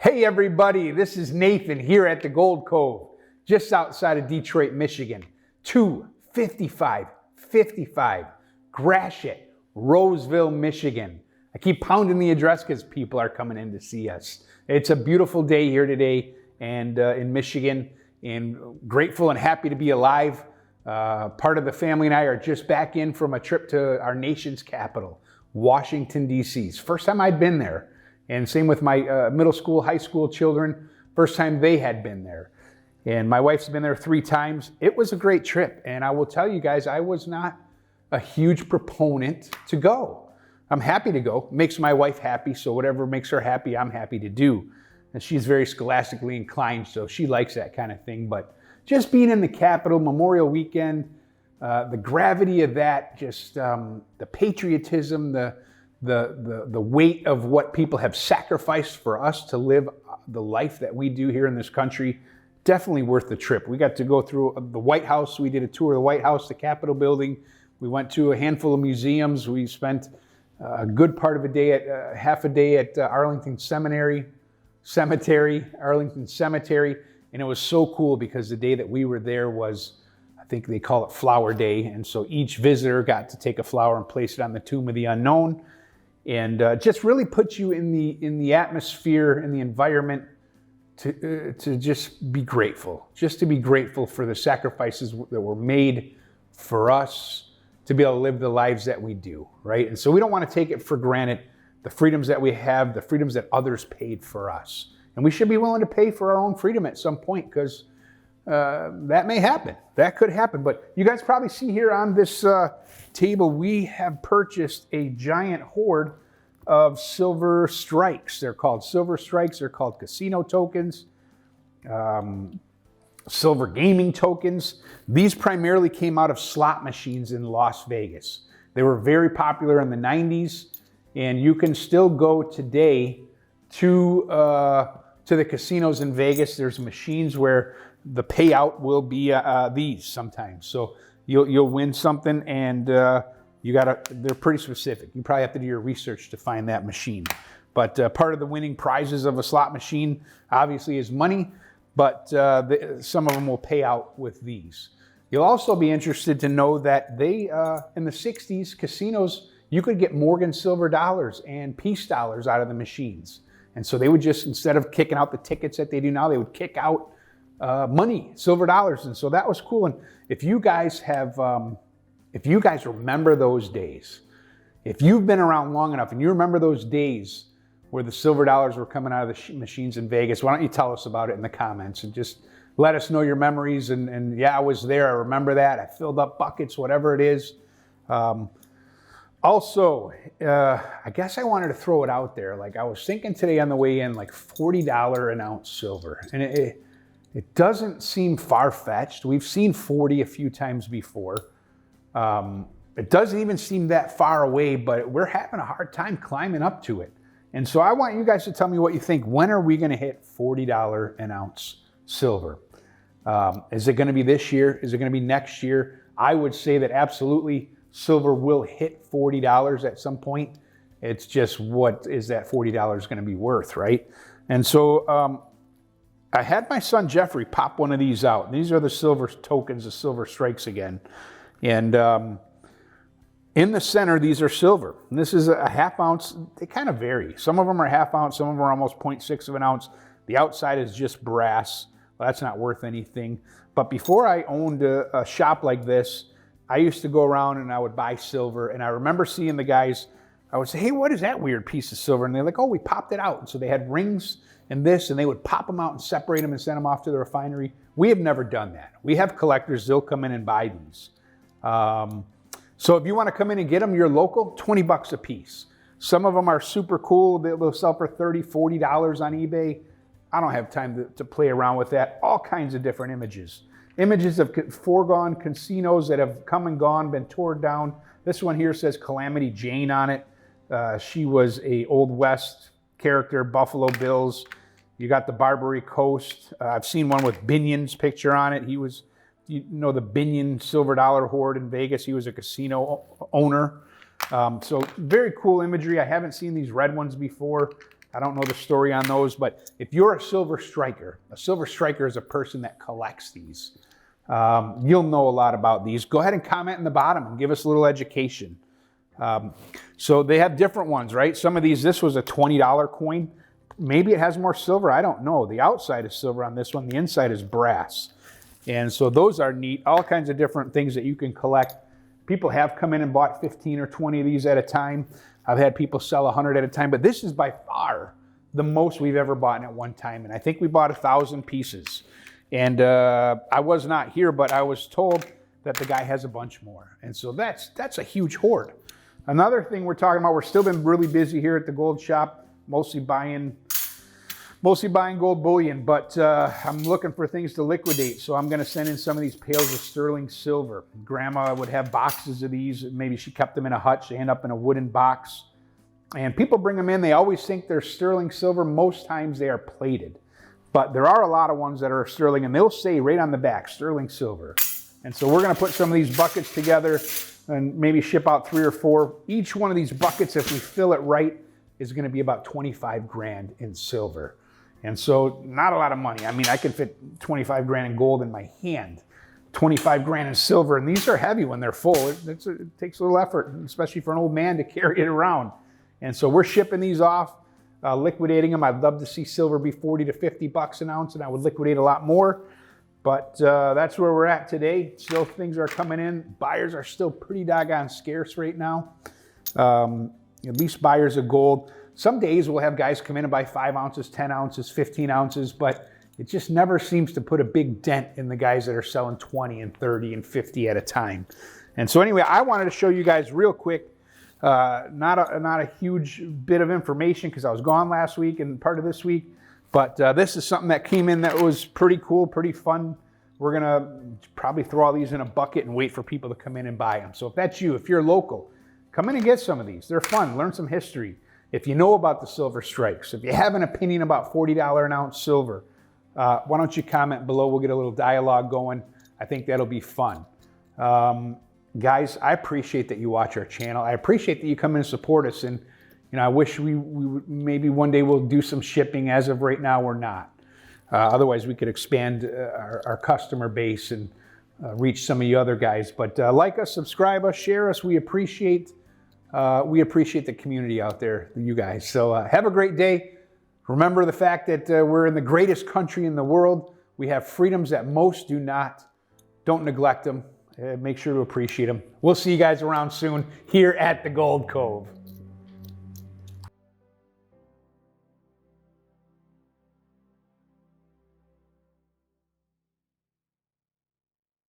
Hey everybody, this is Nathan here at the Gold Cove, just outside of Detroit, Michigan. 25555 Gratiot, Roseville, Michigan. I keep pounding the address because people are coming in to see us. It's a beautiful day here today and in Michigan, and grateful and happy to be alive. Part of the family and I are just back in from a trip to our nation's capital, Washington D.C. It's the first time I'd been there. And same with my middle school, high school children, first time they had been there. And my wife's been there 3 times. It was a great trip. And I will tell you guys, I was not a huge proponent to go. I'm happy to go. Makes my wife happy, so whatever makes her happy, I'm happy to do. And she's very scholastically inclined, so she likes that kind of thing. But just being in the Capitol, Memorial Weekend, the gravity of that, just the patriotism, the weight of what people have sacrificed for us to live the life that we do here in this country, definitely worth the trip. We got to go through the White House. We did a tour of the White House, the Capitol building. We went to a handful of museums. We spent a good part of a day half a day at Arlington Cemetery, and it was so cool because the day that we were there was, I think they call it Flower Day, and so each visitor got to take a flower and place it on the tomb of the unknown. And just really put you in the atmosphere, in the environment to just be grateful. Just to be grateful for the sacrifices that were made for us to be able to live the lives that we do, right? And so we don't want to take it for granted, the freedoms that we have, the freedoms that others paid for us. And we should be willing to pay for our own freedom at some point, because that may happen. That could happen. But you guys probably see here on this table, we have purchased a giant hoard of silver strikes. They're called silver strikes. They're called casino tokens, silver gaming tokens. These primarily came out of slot machines in Las Vegas. They were very popular in the 90s, and you can still go today to the casinos in Vegas. There's machines where the payout will be these sometimes. So you'll win something, and they're pretty specific. You probably have to do your research to find that machine. But part of the winning prizes of a slot machine obviously is money, but some of them will pay out with these. You'll also be interested to know that they, in the 60s, casinos, you could get Morgan silver dollars and peace dollars out of the machines. And so they would just, instead of kicking out the tickets that they do now, they would kick out money, silver dollars. And so that was cool. And if you guys have, if you guys remember those days, if you've been around long enough and you remember those days where the silver dollars were coming out of the machines in Vegas, why don't you tell us about it in the comments and just let us know your memories. And yeah, I was there. I remember that. I filled up buckets, whatever it is. Also, I guess I wanted to throw it out there. Like I was thinking today on the way in, like $40 an ounce silver. And it doesn't seem far-fetched. We've seen 40 a few times before. It doesn't even seem that far away, but we're having a hard time climbing up to it. And so I want you guys to tell me what you think. When are we going to hit $40 an ounce silver? Is it going to be this year? Is it going to be next year? I would say that absolutely silver will hit $40 at some point. It's just, what is that $40 going to be worth, right? And so I had my son Jeffrey pop one of these out. These are the silver tokens, the silver strikes again. And in the center, these are silver. And this is a half ounce. They kind of vary. Some of them are half ounce. Some of them are almost 0.6 of an ounce. The outside is just brass. Well, that's not worth anything. But before I owned a shop like this, I used to go around and I would buy silver. And I remember seeing the guys, I would say, hey, what is that weird piece of silver? And they're like, oh, we popped it out. And so they had rings and this, and they would pop them out and separate them and send them off to the refinery. We have never done that. We have collectors. They'll come in and buy these. So if you want to come in and get them, you're local, 20 bucks a piece. Some of them are super cool. They'll sell for $30, $40 on eBay. I don't have time to play around with that. All kinds of different images. Images of foregone casinos that have come and gone, been torn down. This one here says Calamity Jane on it. She was a Old West character, Buffalo Bills. You got the Barbary Coast. I've seen one with Binion's picture on it. He was, you know, the Binion silver dollar hoard in Vegas. He was a casino owner. So very cool imagery. I haven't seen these red ones before. I don't know the story on those, but if you're a silver striker is a person that collects these. You'll know a lot about these. Go ahead and comment in the bottom and give us a little education. So they have different ones, right? Some of these, this was a $20 coin. Maybe it has more silver, I don't know. The outside is silver on this one, the inside is brass. And so those are neat, all kinds of different things that you can collect. People have come in and bought 15 or 20 of these at a time. I've had people sell 100 at a time, but this is by far the most we've ever bought at one time. And I think we bought 1,000 pieces. And I was not here, but I was told that the guy has a bunch more. And so that's a huge hoard. Another thing we're talking about, we're still been really busy here at the gold shop, mostly buying gold bullion, but I'm looking for things to liquidate. So I'm gonna send in some of these pails of sterling silver. Grandma would have boxes of these. Maybe she kept them in a hutch. They end up in a wooden box. And people bring them in. They always think they're sterling silver. Most times they are plated. But there are a lot of ones that are sterling, and they'll say right on the back, sterling silver. And so we're gonna put some of these buckets together and maybe ship out 3 or 4. Each one of these buckets, if we fill it right, is gonna be about 25 grand in silver. And so not a lot of money. I mean, I could fit 25 grand in gold in my hand, 25 grand in silver, and these are heavy when they're full. It takes a little effort, especially for an old man to carry it around. And so we're shipping these off, liquidating them. I'd love to see silver be 40 to 50 bucks an ounce, and I would liquidate a lot more. But that's where we're at today. Still things are coming in. Buyers are still pretty doggone scarce right now. At least buyers of gold. Some days we'll have guys come in and buy 5 ounces, 10 ounces, 15 ounces, but it just never seems to put a big dent in the guys that are selling 20 and 30 and 50 at a time. And so anyway, I wanted to show you guys real quick, not a huge bit of information because I was gone last week and part of this week, but this is something that came in that was pretty cool, pretty fun. We're gonna probably throw all these in a bucket and wait for people to come in and buy them. So if that's you, if you're local, come in and get some of these. They're fun, learn some history. If you know about the silver strikes, if you have an opinion about $40 an ounce silver, why don't you comment below? We'll get a little dialogue going. I think that'll be fun. Guys, I appreciate that you watch our channel. I appreciate that you come in and support us. And you know, I wish we maybe one day we'll do some shipping. As of right now, we're not. Otherwise, we could expand our customer base and reach some of you other guys. But like us, subscribe us, share us. We appreciate the community out there, you guys. So have a great day. Remember the fact that we're in the greatest country in the world. We have freedoms that most do not. Don't neglect them. Make sure to appreciate them. We'll see you guys around soon here at the Gold Cove.